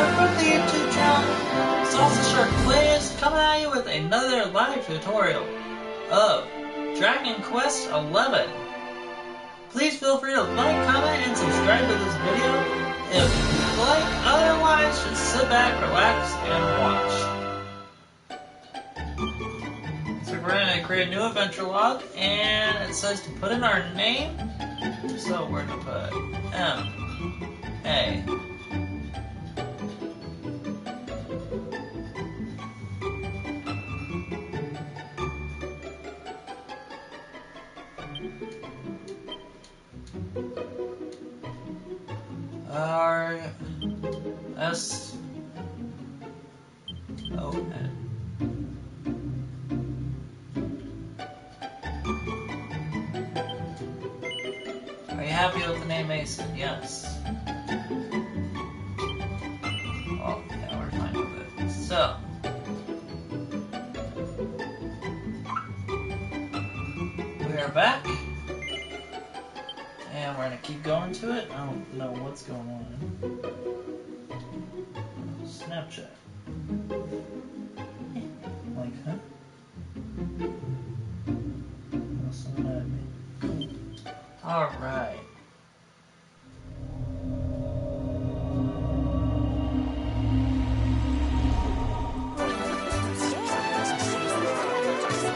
here from the YouTube channel Salsa Shark Plays, coming at you with another live tutorial of Dragon Quest XI. Please feel free to like, comment, and subscribe to this video if you like. Otherwise, just sit back, relax, and watch. So we're going to create a new adventure log, and it says to put in our name. So we're going to put M-A. R-S-O-N. Are you happy with the name Mason? Yes. Oh, yeah, we're fine with it. So, we are back. And we're gonna keep going to it. I don't know what's going on. Snapchat. Like, huh? Someone at me. Cool. Alright.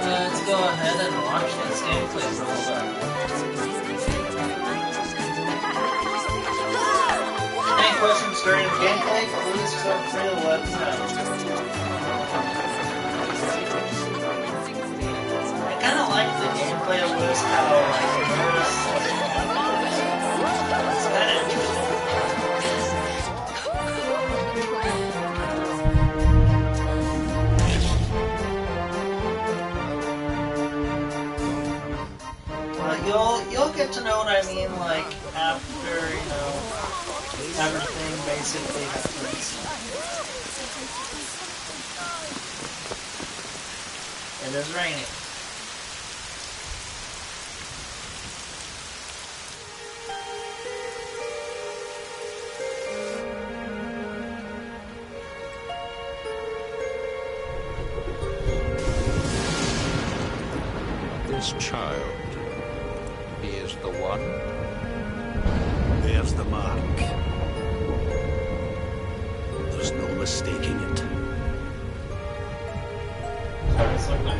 Let's go ahead and watch this gameplay for a little bit. Any questions during the gameplay, please feel free to let us know. I kind of like the gameplay of this, how it's kind of interesting. You'll get to know what I mean, like, after, you know, everything basically happens. It is raining. This child, he is the one. There's the mark. There's no mistaking it. It's like that.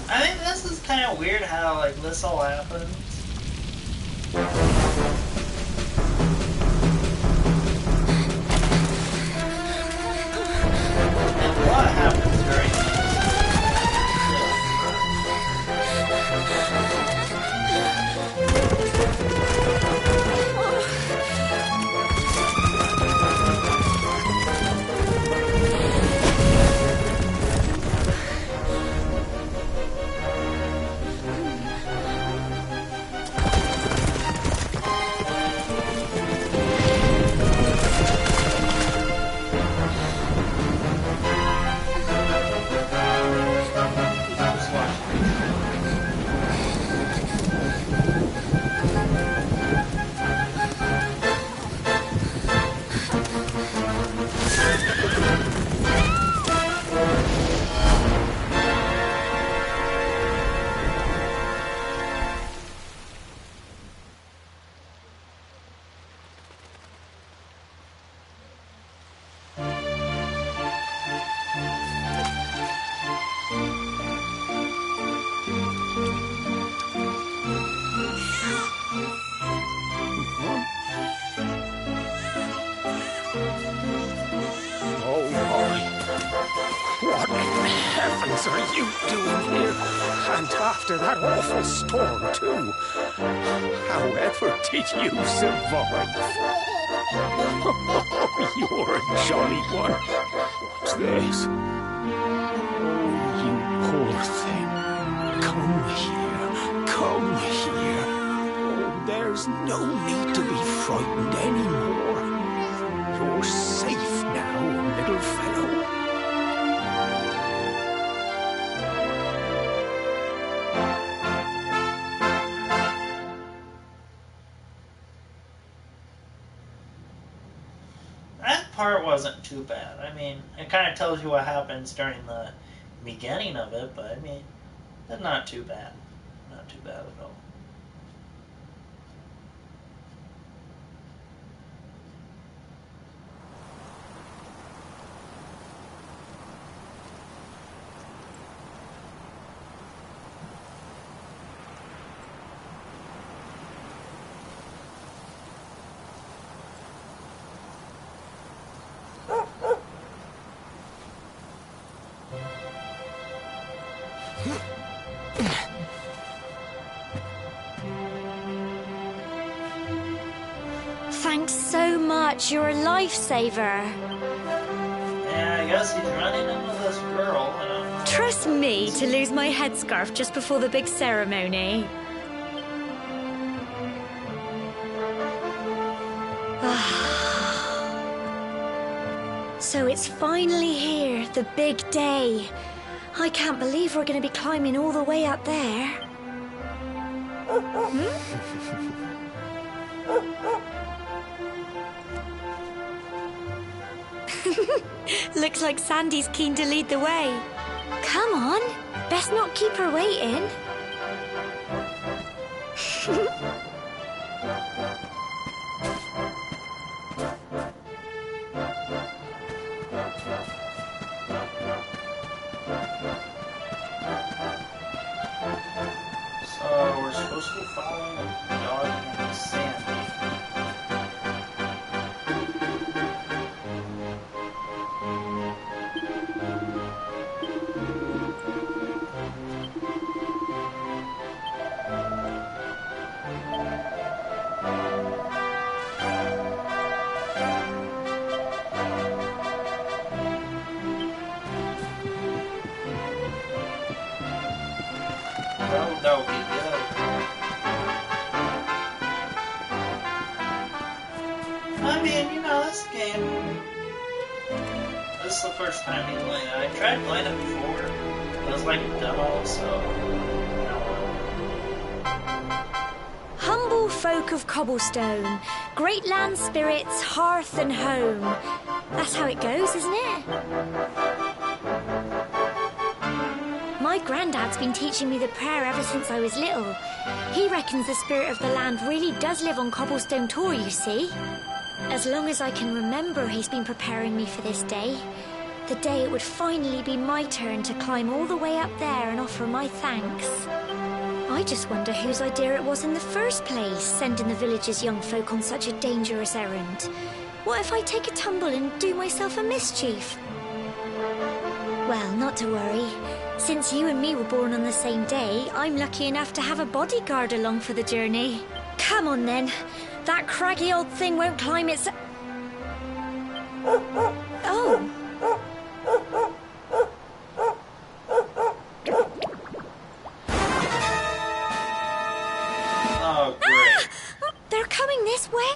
I think this is kind of weird how, like, this all happens. And what happens during this? What in heavens are you doing here? And after that awful storm, too. However did you survive? You're a jolly one. What's this? Oh, you poor thing. There's no need to be frightened anymore. You're safe now, little fellow. That part wasn't too bad. I mean, it kind of tells you what happens during the beginning of it, but I mean, that's not too bad. Not too bad at all. Thanks so much. You're a lifesaver. Yeah, I guess he's running into this girl. I don't know. Trust me to lose my headscarf just before the big ceremony. So it's finally here, the big day. I can't believe we're going to be climbing all the way up there. Looks like Sandy's keen to lead the way. Come on, best not keep her waiting. So we're supposed to be following a dog named Sandy. Well, that would be good. I mean, you know, this game, this is the first time we played it. I tried playing it before. It was like a demo, so I don't know. Humble folk of cobblestone, great land spirits, hearth and home. That's how it goes, isn't it? My granddad's been teaching me the prayer ever since I was little. He reckons the spirit of the land really does live on Cobblestone Tor, you see. As long as I can remember, he's been preparing me for this day. The day it would finally be my turn to climb all the way up there and offer my thanks. I just wonder whose idea it was in the first place, sending the village's young folk on such a dangerous errand. What if I take a tumble and do myself a mischief? Well, not to worry. Since you and me were born on the same day, I'm lucky enough to have a bodyguard along for the journey. Come on then. That craggy old thing won't climb its... Oh. Oh, great. Ah! They're coming this way.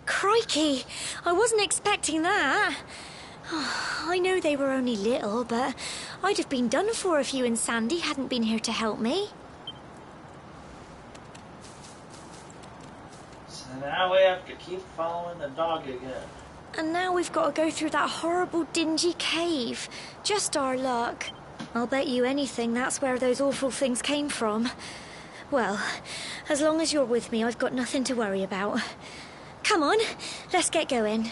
Crikey, I wasn't expecting that. I know they were only little, but I'd have been done for if you and Sandy hadn't been here to help me. So now we have to keep following the dog again. And now we've got to go through that horrible dingy cave. Just our luck. I'll bet you anything that's where those awful things came from. Well, as long as you're with me, I've got nothing to worry about. Come on, let's get going.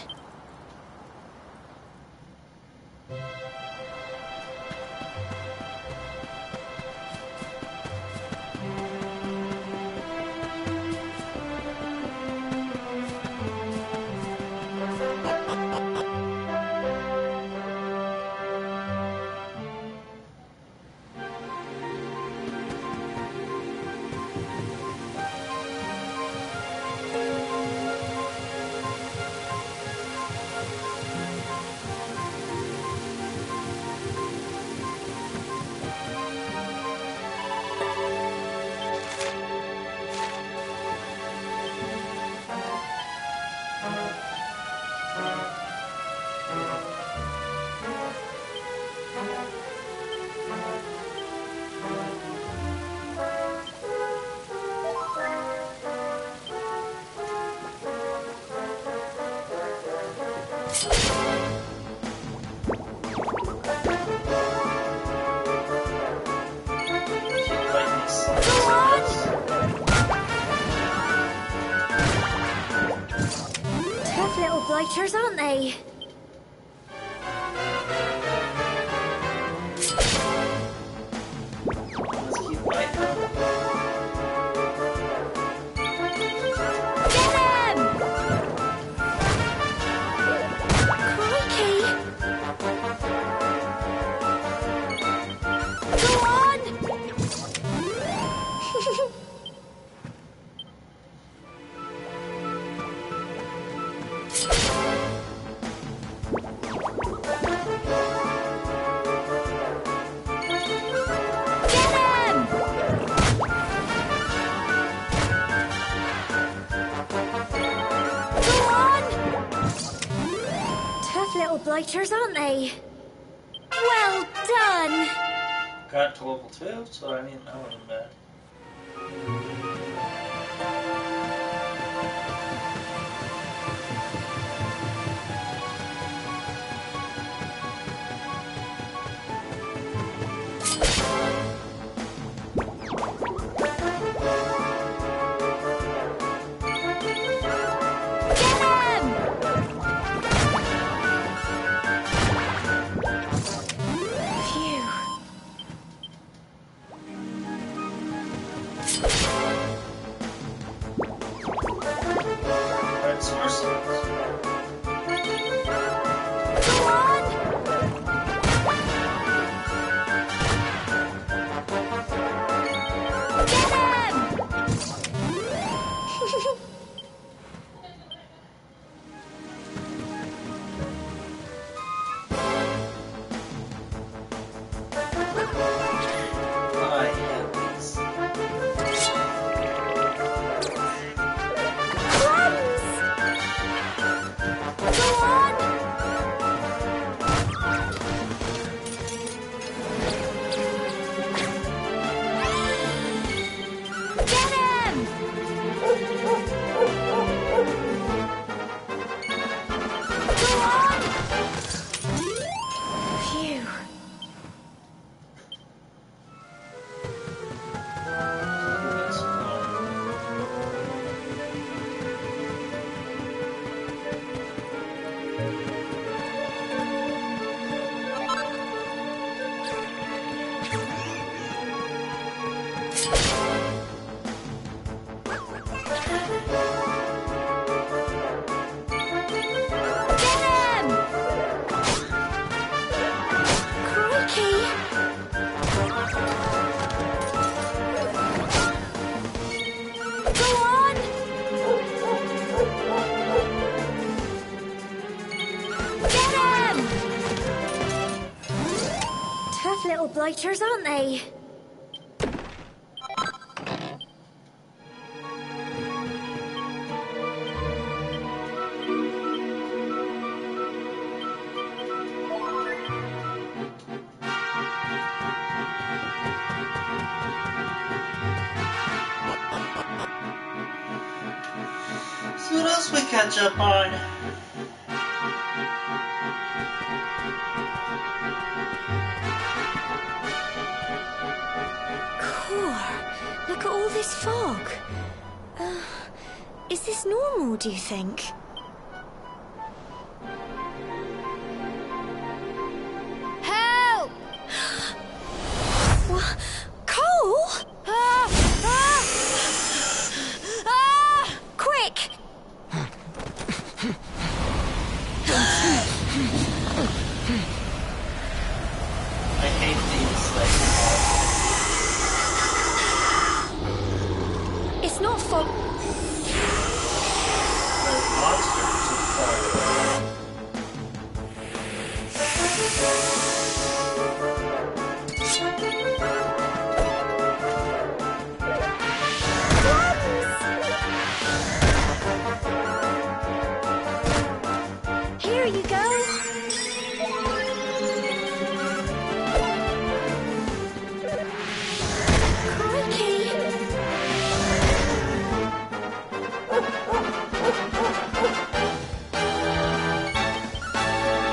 Tough little blighters, aren't they? Let's keep fighting. Get him! Crikey! Go on! Little blighters, aren't they? Well done! Got to level 2, so I mean, that wasn't bad. Little blighters, aren't they? So what else we catch up on? Look at all this fog? Is this normal, do you think? Help! What? Cole? Quick! I hate these, like, It's not fog. monsters and stuff. Here you go. Crikey.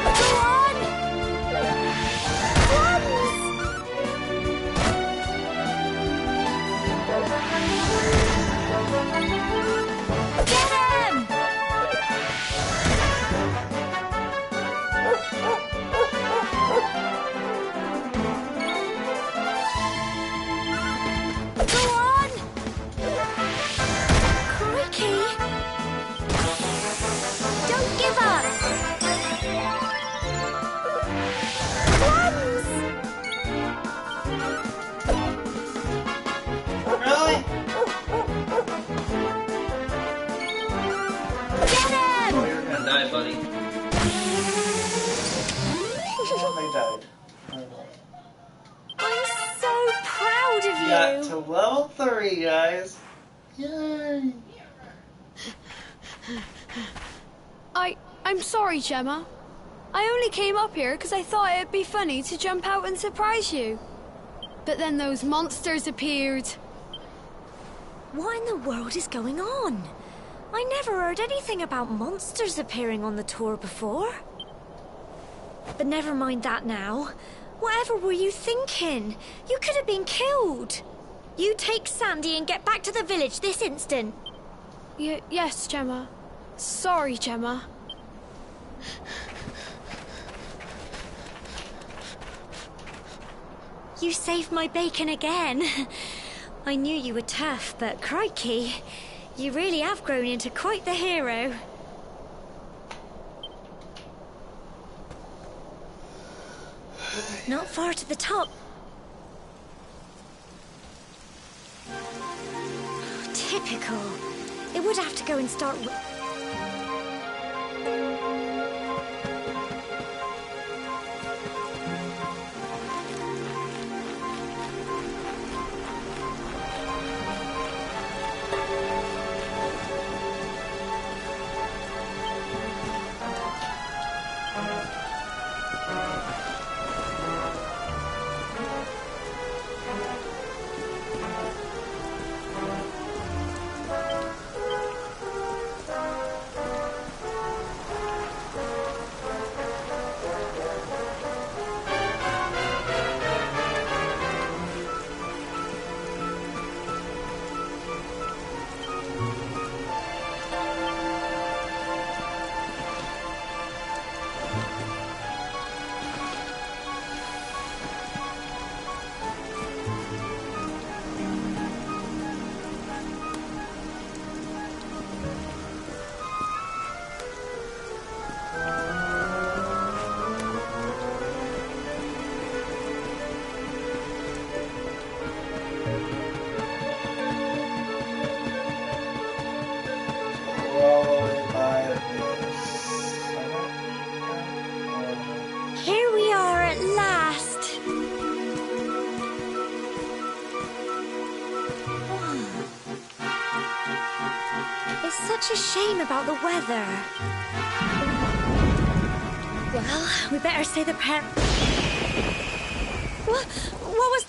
Go on. Get him! Go on! Crikey! Don't give up! Plums! Really? Get him! Oh, you're gonna die, buddy. Oh, they died. I'm so proud of We got to you! level 3, guys. Yay! I'm sorry, Gemma. I only came up here because I thought it'd be funny to jump out and surprise you. But then those monsters appeared. What in the world is going on? I never heard anything about monsters appearing on the tour before. But never mind that now. Whatever were you thinking? You could have been killed. You take Sandy and get back to the village this instant. Yes, Gemma. Sorry, Gemma. You saved my bacon again. I knew you were tough, but crikey, you really have grown into quite the hero. Not far to the top. Typical. It would have to go and start with... Here we are at last. It's such a shame about the weather. Well, we better say the prayer. What was...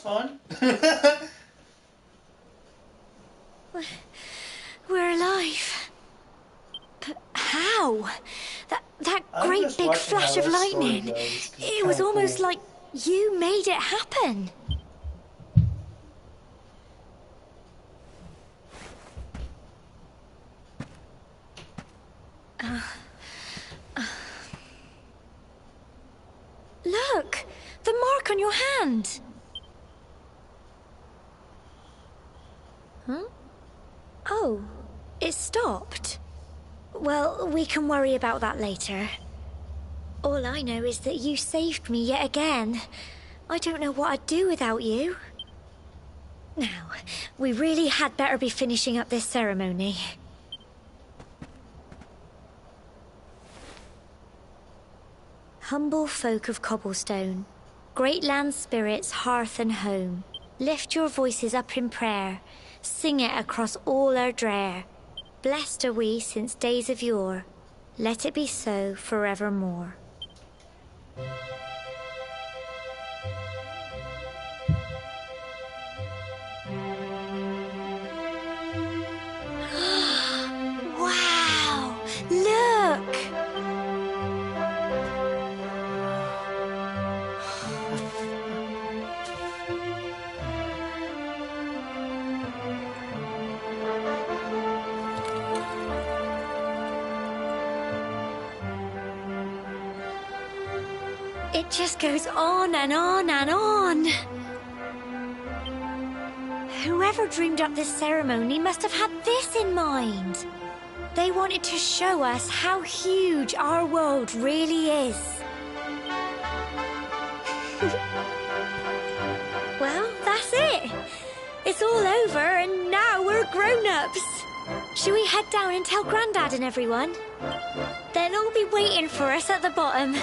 fun. We're alive. But how? That I'm great just big watching flash how of this story lightning. goes, 'cause it's It was kinda almost cool. like you made it happen. Look, the mark on your hand. Huh? Oh, it stopped. Well, we can worry about that later. All I know is that you saved me yet again. I don't know what I'd do without you. Now, we really had better be finishing up this ceremony. Humble folk of Cobblestone, great land spirits, hearth and home, lift your voices up in prayer, sing it across all our drear. Blessed are we since days of yore, let it be so forevermore. Wow! Look! It just goes on and on and on. Whoever dreamed up this ceremony must have had this in mind. They wanted to show us how huge our world really is. Well, that's it. It's all over and now we're grown-ups. Shall we head down and tell Grandad and everyone? They'll all be waiting for us at the bottom.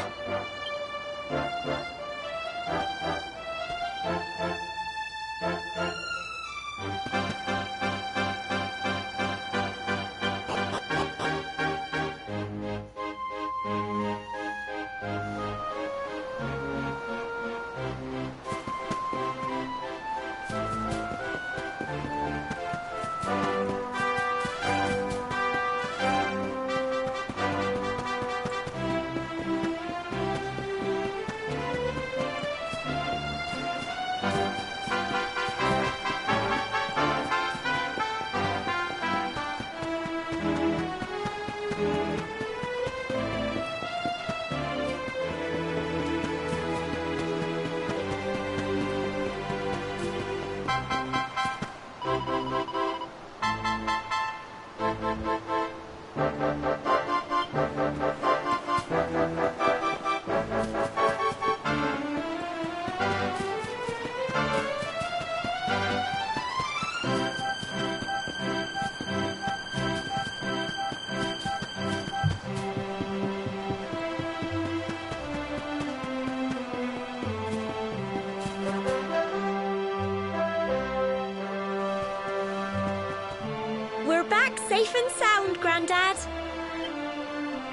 We're back safe and sound, Grandad.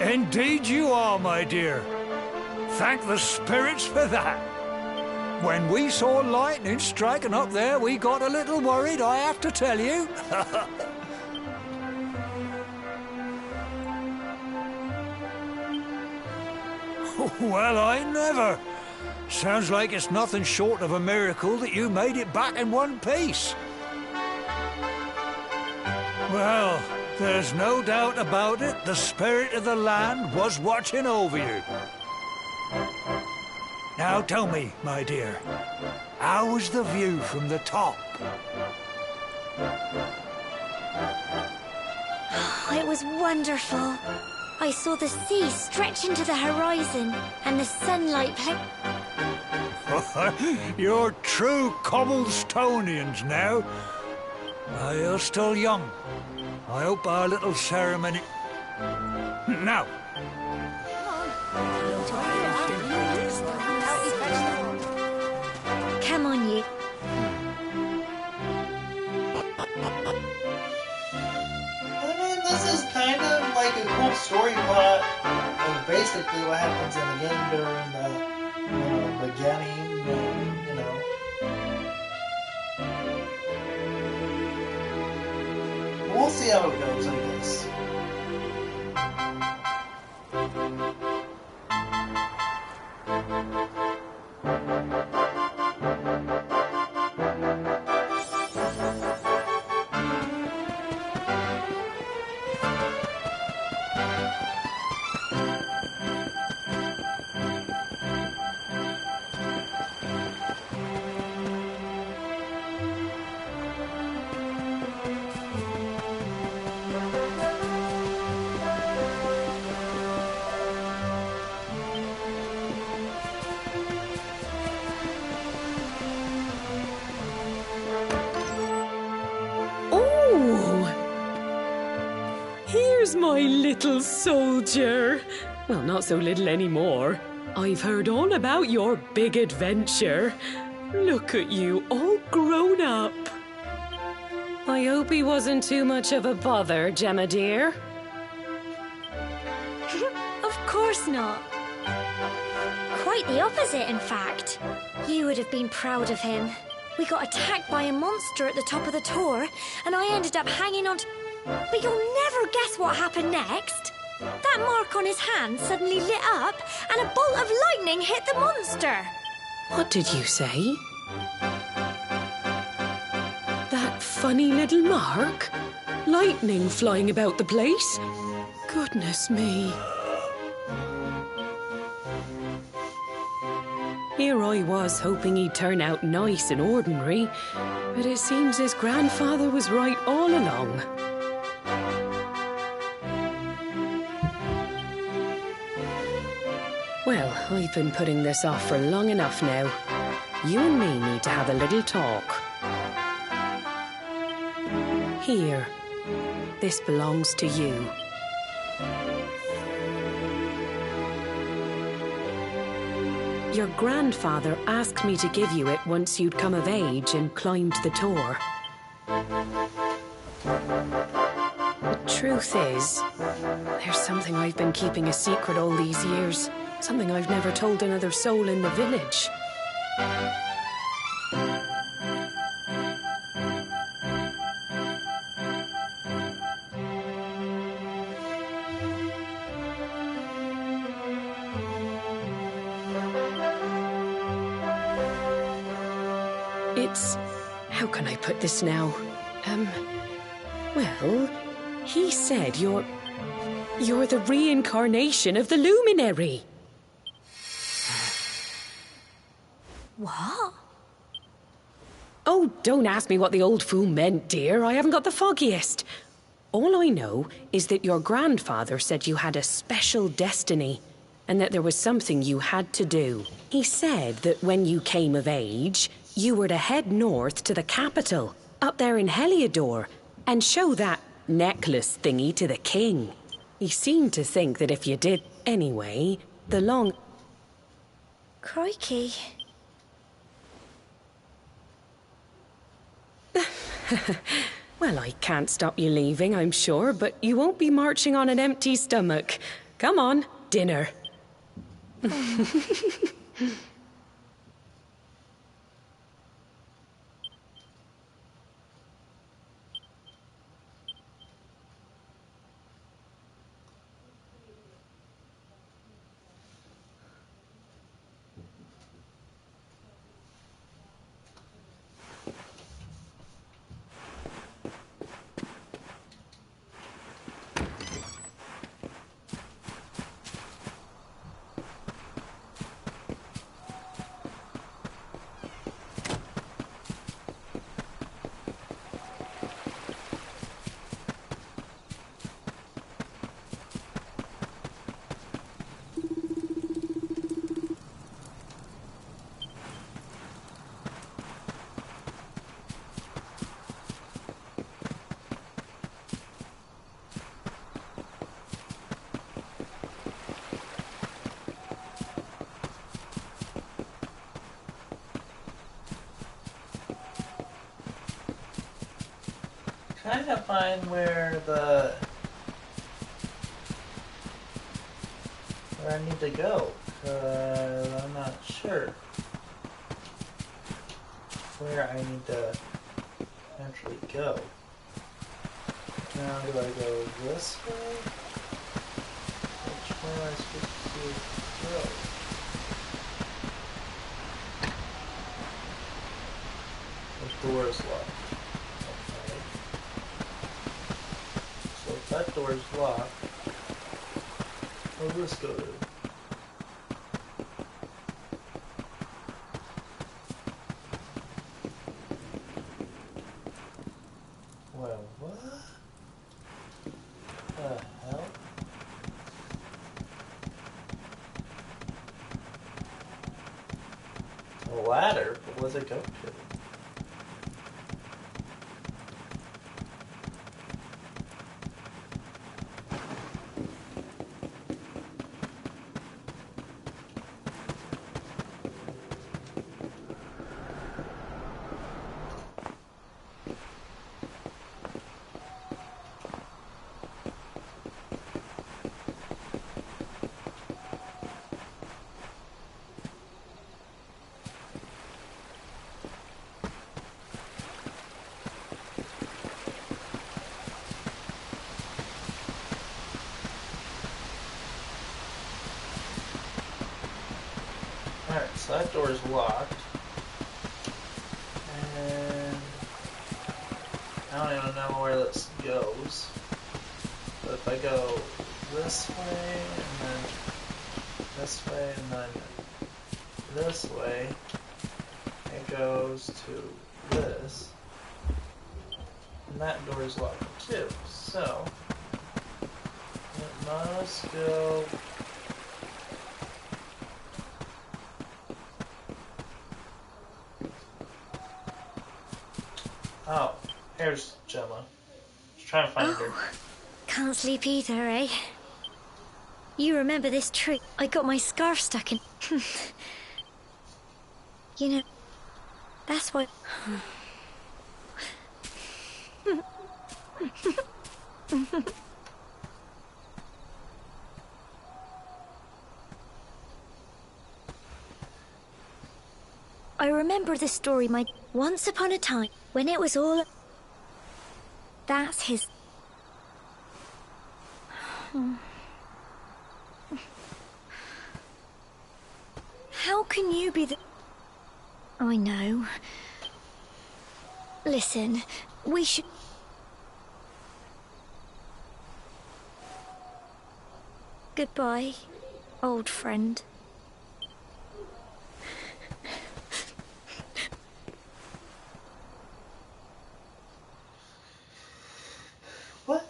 Indeed you are, my dear. Thank the spirits for that. When we saw lightning striking up there, we got a little worried, I have to tell you. Well, I never. Sounds like it's nothing short of a miracle that you made it back in one piece. Well, there's no doubt about it, the spirit of the land was watching over you. Now tell me, my dear, how was the view from the top? It was wonderful. I saw the sea stretch into the horizon and the sunlight play. You're true Cobblestonians now. You're still young. I hope our little ceremony... Now. Come on, you. I mean, this is kind of like a cool story plot of basically what happens in the game during the beginning, We'll see how it goes, I guess. Here's my little soldier. Well, not so little anymore. I've heard all about your big adventure. Look at you, all grown up. I hope he wasn't too much of a bother, Gemma dear. Of course not. Quite the opposite, in fact. You would have been proud of him. We got attacked by a monster at the top of the tour, and I ended up hanging on to... But you'll never guess what happened next. That mark on his hand suddenly lit up, and a bolt of lightning hit the monster. What did you say? That funny little mark? Lightning flying about the place? Goodness me. Here I was hoping he'd turn out nice and ordinary, but it seems his grandfather was right all along. Well, I've been putting this off for long enough now. You and me need to have a little talk. Here. This belongs to you. Your grandfather asked me to give you it once you'd come of age and climbed the Tor. The truth is, there's something I've been keeping a secret all these years. Something I've never told another soul in the village. It's... how can I put this now? Well, he said you're the reincarnation of the Luminary. What? Oh, don't ask me what the old fool meant, dear. I haven't got the foggiest. All I know is that your grandfather said you had a special destiny, and that there was something you had to do. He said that when you came of age, you were to head north to the capital, up there in Heliodor, and show that necklace thingy to the king. He seemed to think that if you did anyway, the long... Crikey. Well, I can't stop you leaving, I'm sure, but you won't be marching on an empty stomach. Come on, dinner. Trying to find where I need to go, 'cause I'm not sure. where I need to actually go. Now, do I go this way? Which way am I supposed to go? The door is locked. Okay. So if that door is locked, where will this go to? Well, what? The hell? A ladder? But where does it go to? Alright, so that door is locked. And I don't even know where this goes. But if I go this way, and then this way, and then this way, it goes to this. And that door is locked too. So, it must go... Oh, here's Gemma. Just trying to find her. Can't sleep either, eh? You remember this trick? I got my scarf stuck in. You know, that's what. I remember the story, once upon a time, when it was all... That's his... How can you be the... I know. Listen, we should... Goodbye, old friend. What?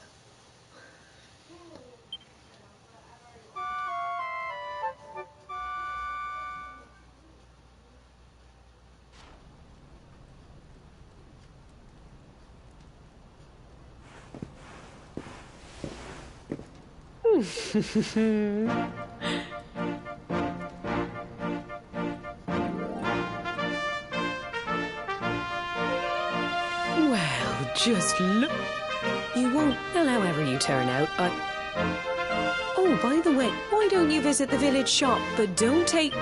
Well, just look. You won't tell however you turn out. Oh, by the way, why don't you visit the village shop? But don't take...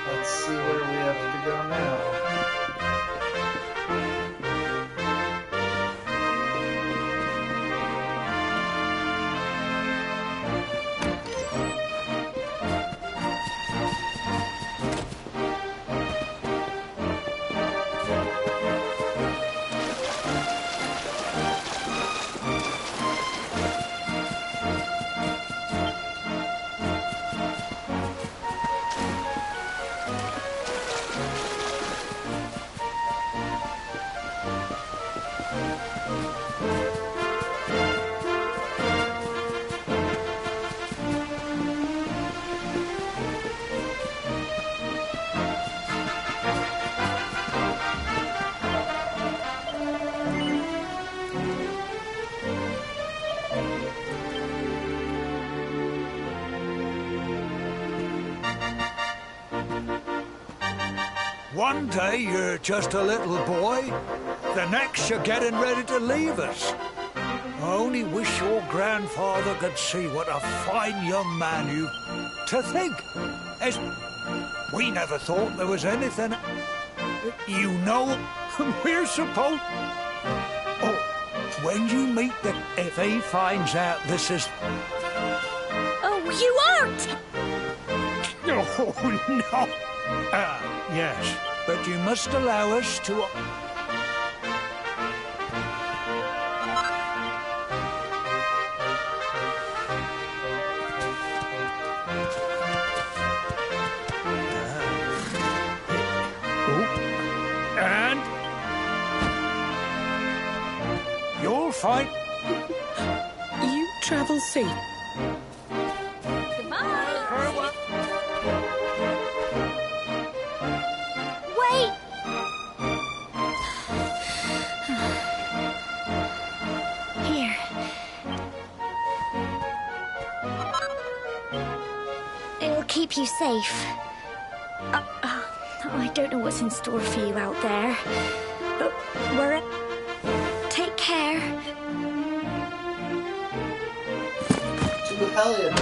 Let's see where we have to go now. One day you're just a little boy, the next you're getting ready to leave us. I only wish your grandfather could see what a fine young man you... To think, as we never thought there was anything... You know, we're supposed... Oh, when you meet the... If he finds out this is... Oh, you aren't! Oh, no. Yes, but you must allow us to... And... You'll find... You travel safe. Wait! Here. It'll keep you safe. I don't know what's in store for you out there, but take care. To Hellion.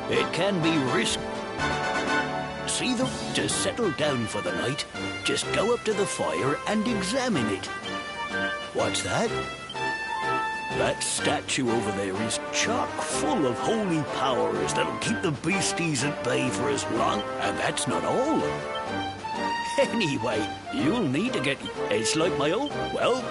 It can be risky. See them? To settle down for the night, just go up to the fire and examine it. What's that? That statue over there is chock full of holy powers that'll keep the beasties at bay for as long... And that's not all. Anyway, you'll need to get... It's like my old... Well...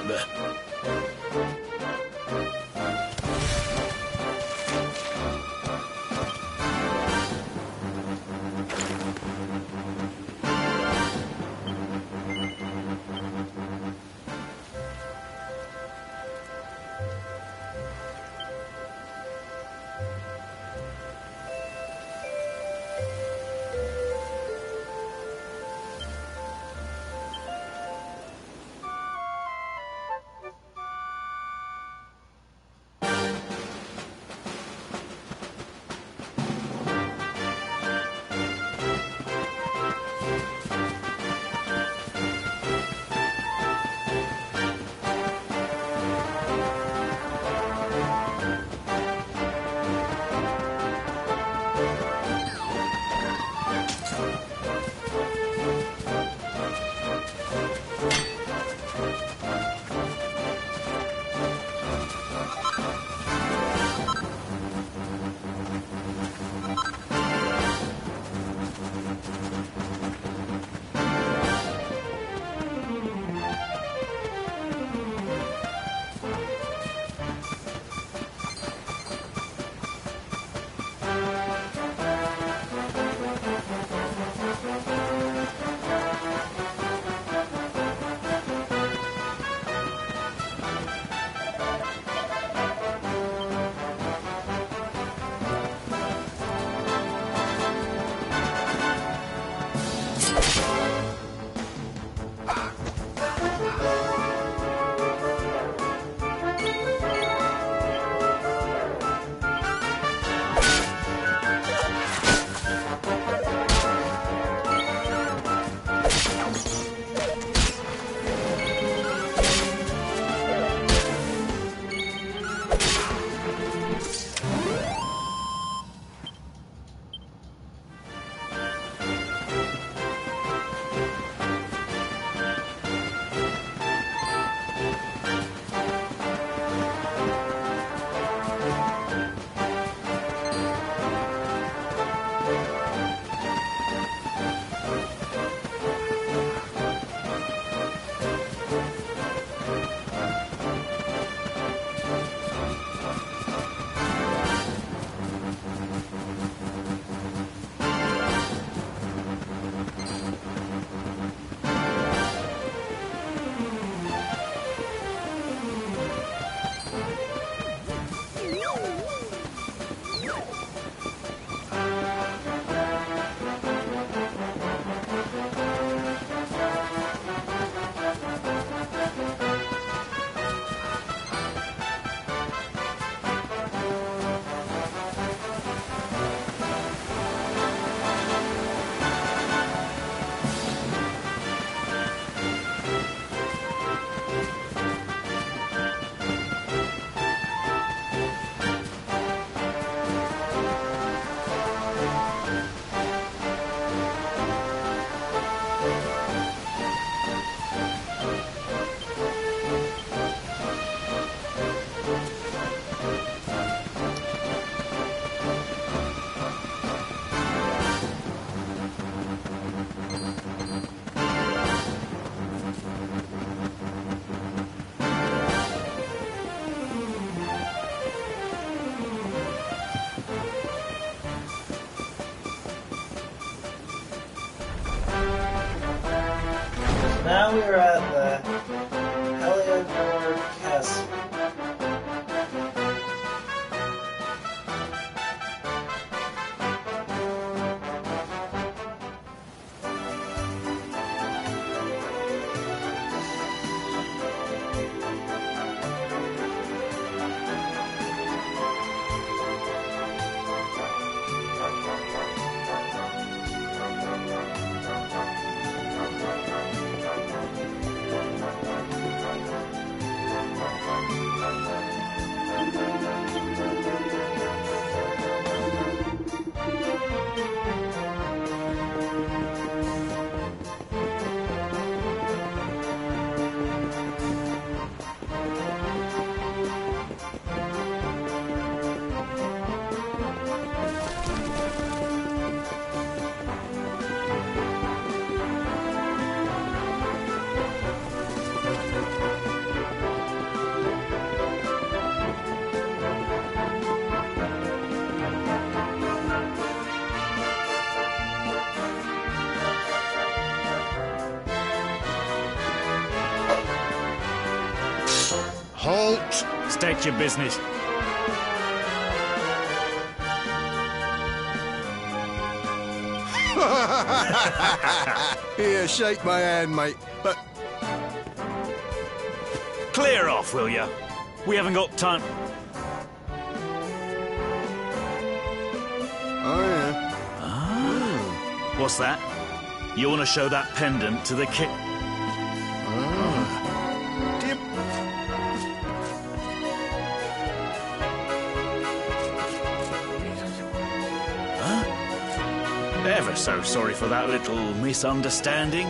Now we are at the Heliodor Castle. Halt! State your business. Here, shake my hand, mate. But Clear off, will ya? We haven't got time. oh yeah. What's that? You want to show that pendant to the kid? Dip. Ever so sorry for that little misunderstanding.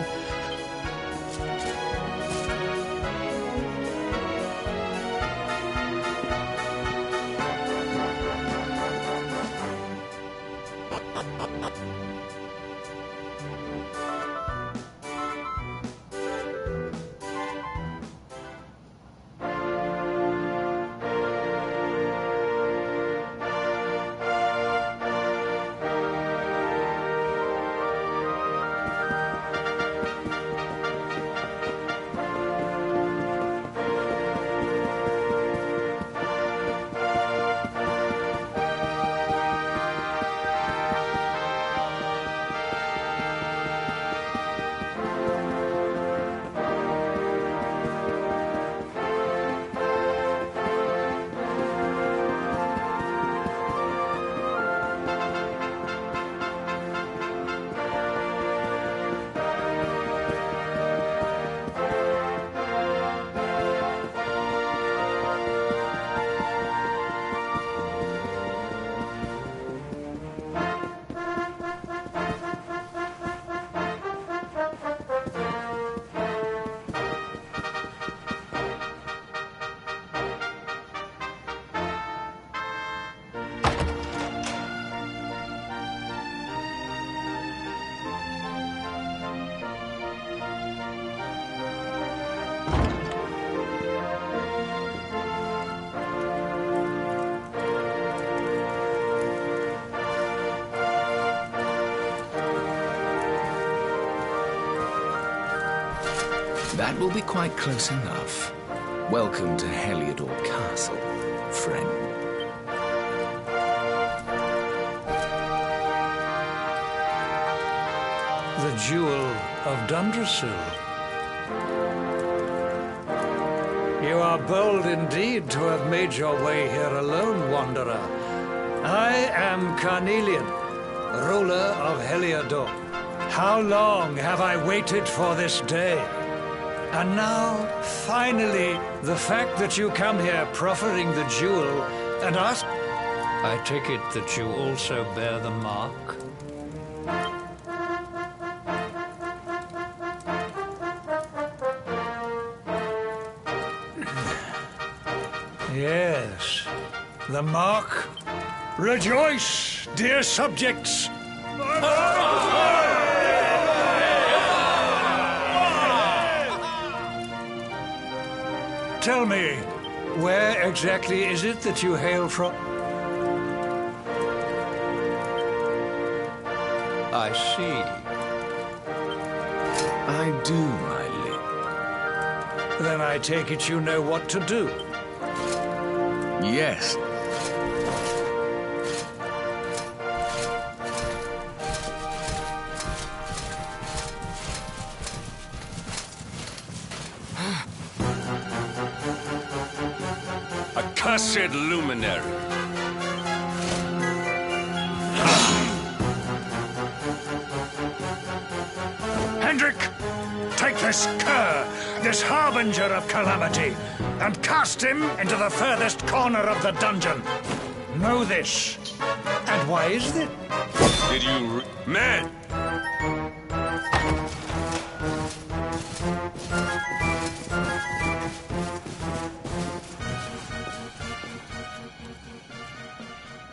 That will be quite close enough. Welcome to Heliodor Castle, friend. The Jewel of Dundrasil. You are bold indeed to have made your way here alone, Wanderer. I am Carnelian, ruler of Heliodor. How long have I waited for this day? And now, finally, the fact that you come here proffering the jewel and ask... I take it that you also bear the mark? Yes, the mark. Rejoice, dear subjects! Tell me, where exactly is it that you hail from? I see. I do, my Then I take it you know what to do. Yes. Accursed luminary. Hendrik, take this cur, this harbinger of calamity, and cast him into the furthest corner of the dungeon. Know this. And why is it? Did you... Man!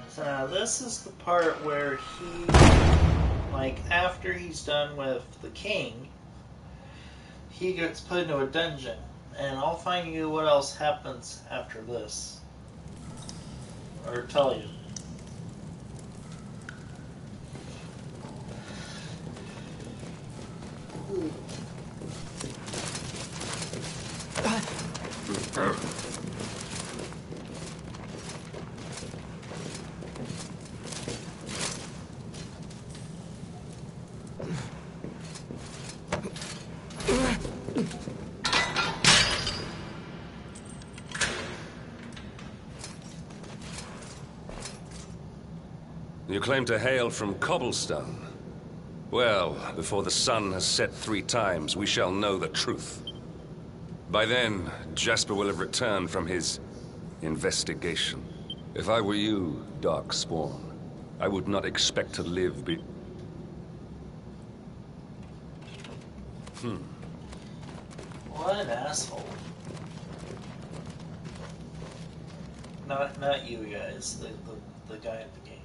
So now this is the part where he, like, after he's done with the king, he gets put into a dungeon. And I'll find you what else happens after this. Or tell you. You claim to hail from Cobblestone. Well, before the sun has set 3 times, we shall know the truth. By then, Jasper will have returned from his investigation. If I were you, Darkspawn, I would not expect to live What an asshole. Not you guys, the guy at the game.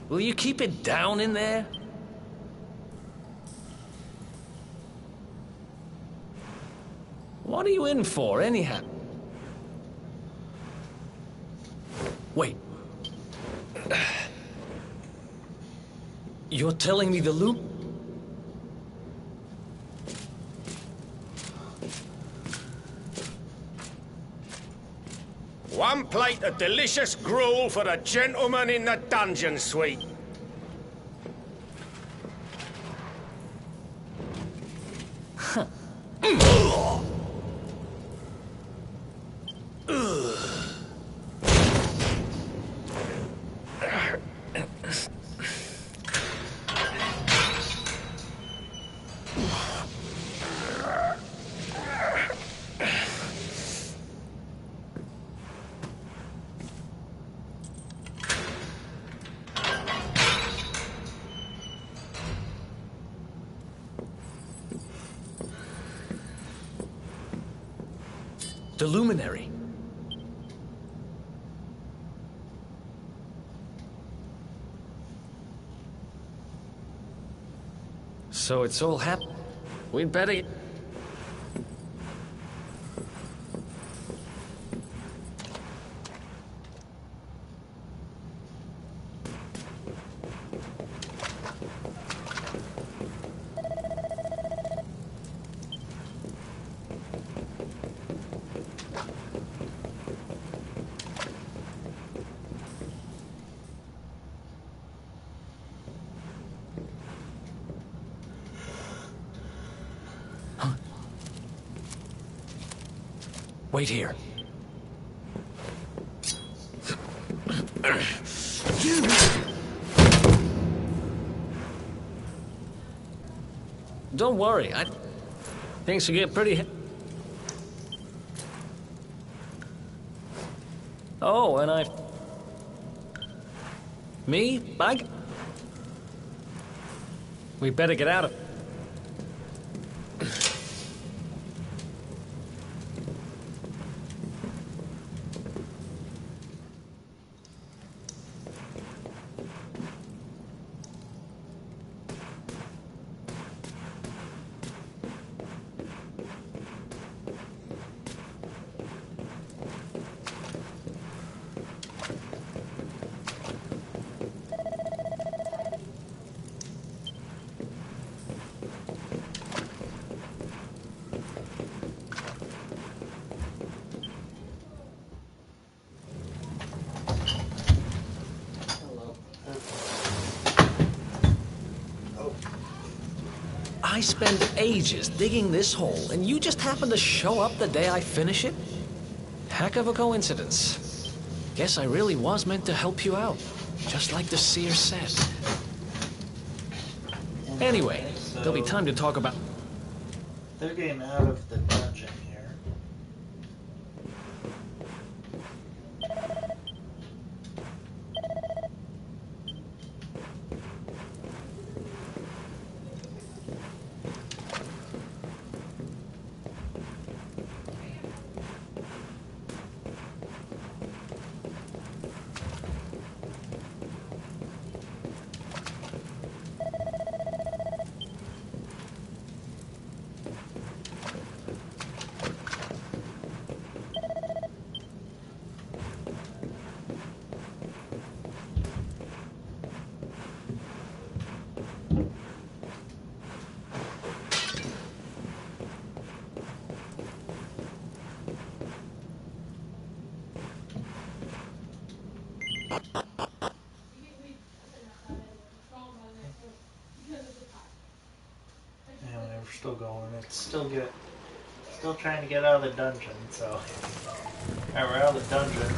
Will you keep it down in there? What are you in for, anyhow? Wait. You're telling me the loop? One plate of delicious gruel for the gentleman in the dungeon suite. The luminary. So it's all happened. We'd better... Wait here. Don't worry, things will get pretty... Oh, and Me? Bug? We better get out of... I spend ages digging this hole, and you just happen to show up the day I finish it? Heck of a coincidence. Guess I really was meant to help you out, just like the seer said. Anyway, there'll be time to talk about... They're getting out of the dungeon here. We're still going. It's still still trying to get out of the dungeon. So, alright, we're out of the dungeon.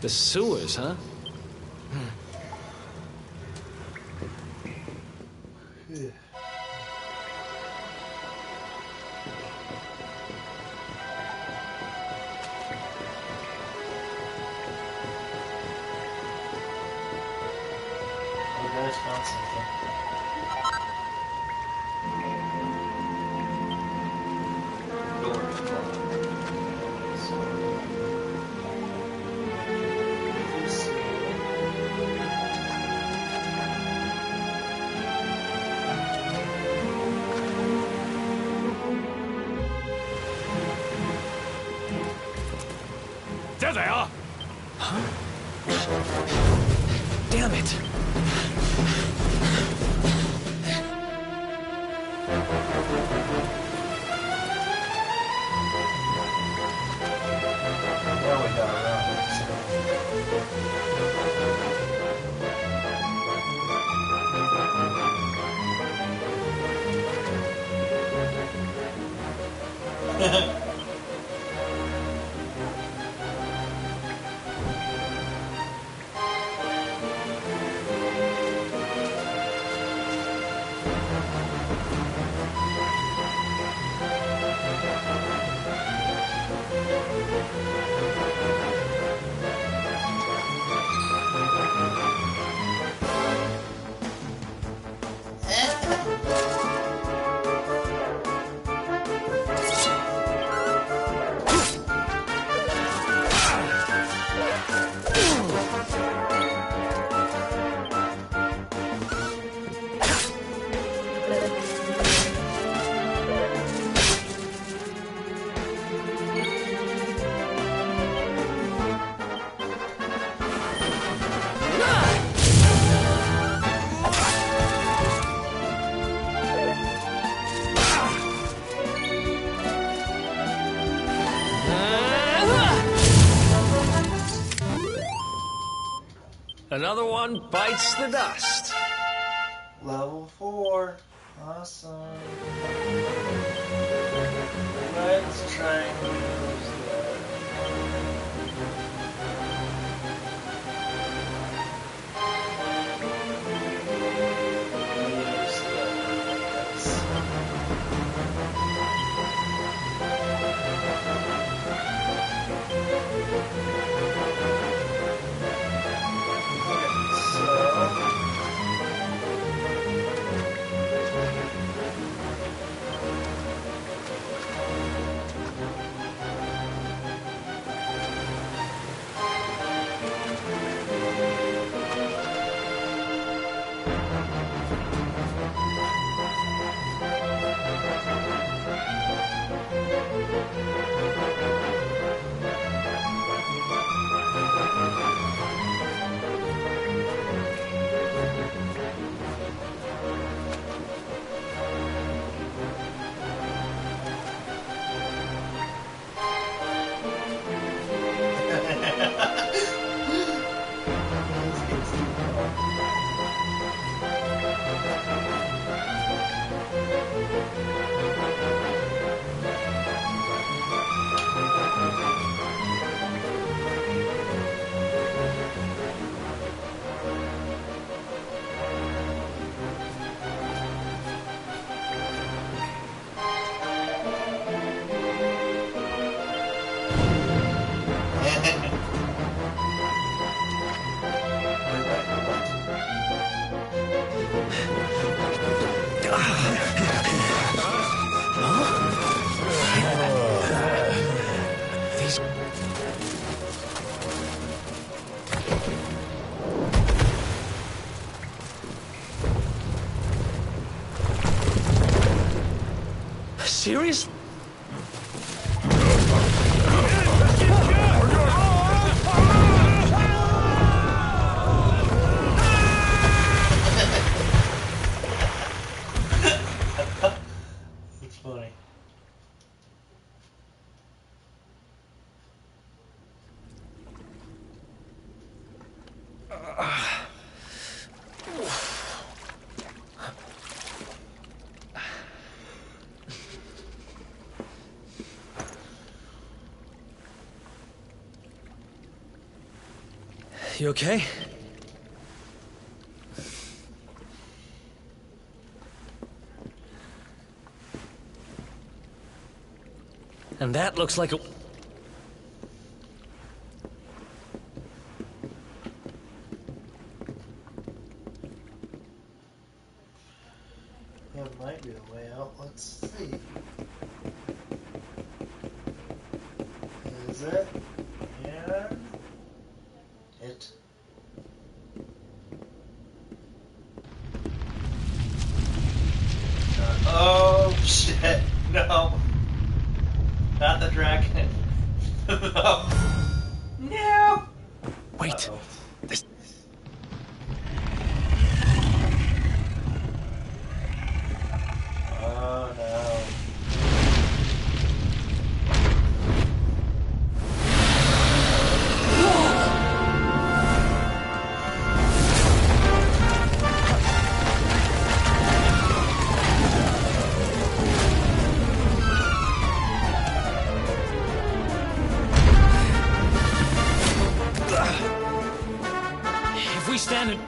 The sewers, huh? There they are! Huh? Damn it! There we go. Another one bites the dust. Level 4. Awesome. Let's try and use that. These... Serious? It's funny. You okay? And that looks like a... That might be the way out. Let's see. Is it? Yeah. It. Oh shit! No. Not the dragon. No. No. Wait. Uh-oh. This... Oh no. If we stand in...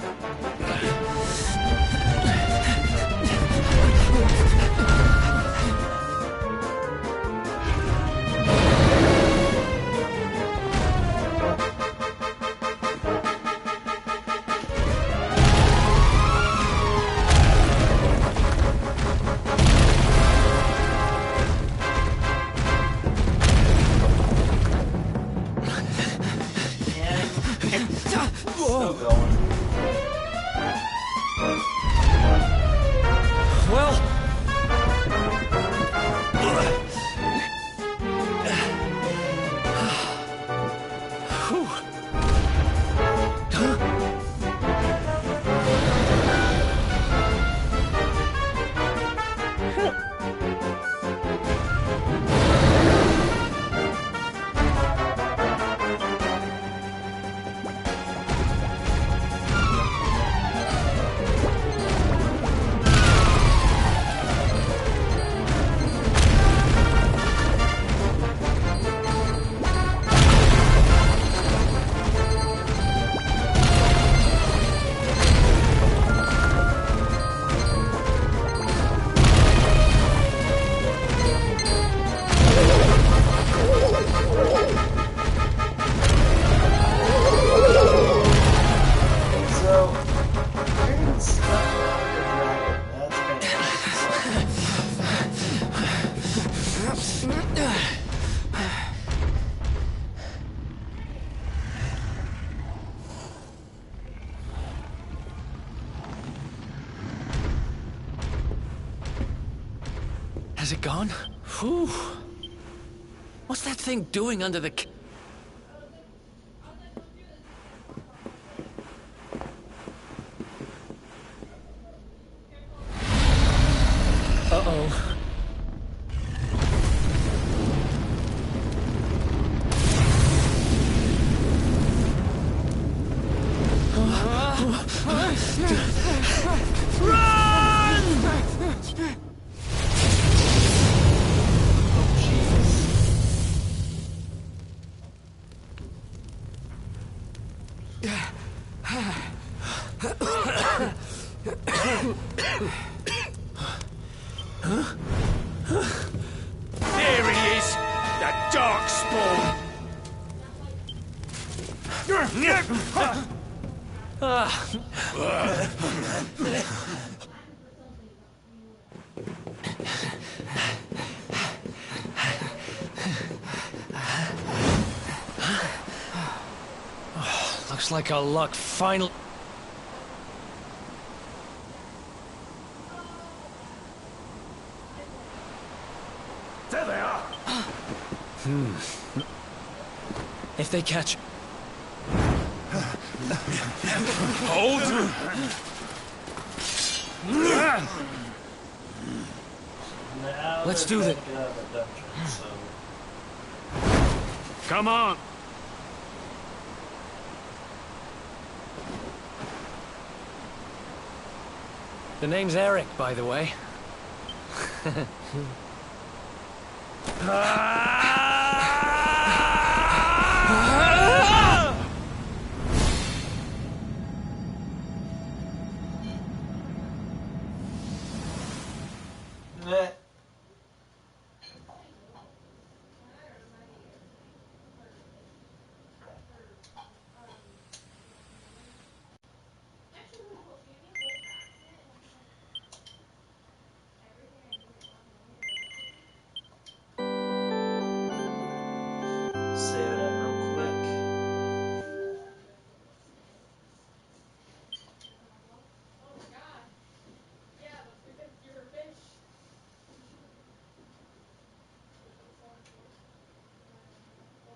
Still going. Well... Whew. So, getting stuck on the dragon. That's kind Has it gone? Whew. What's that thing doing under the... Uh-oh. There he is! The Darkspawn! Looks like our luck finally... There they are. If they catch... Hold! Let's do that. Come on. The name's Eric, by the way. Save it up real quick.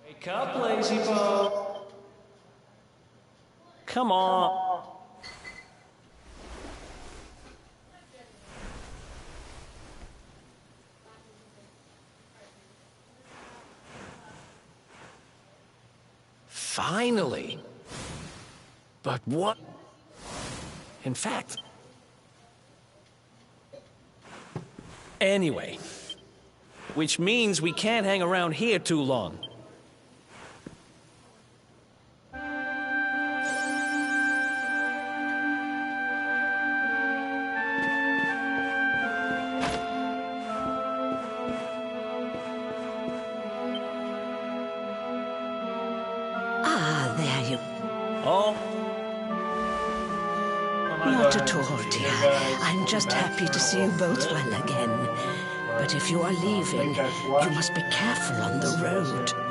Wake up, lazy boy. Come on. Finally. But what? In fact... Anyway. Which means we can't hang around here too long. There you... Oh? Not at all, dear. I'm just happy to see you both well again. But if you are leaving, you must be careful on the road.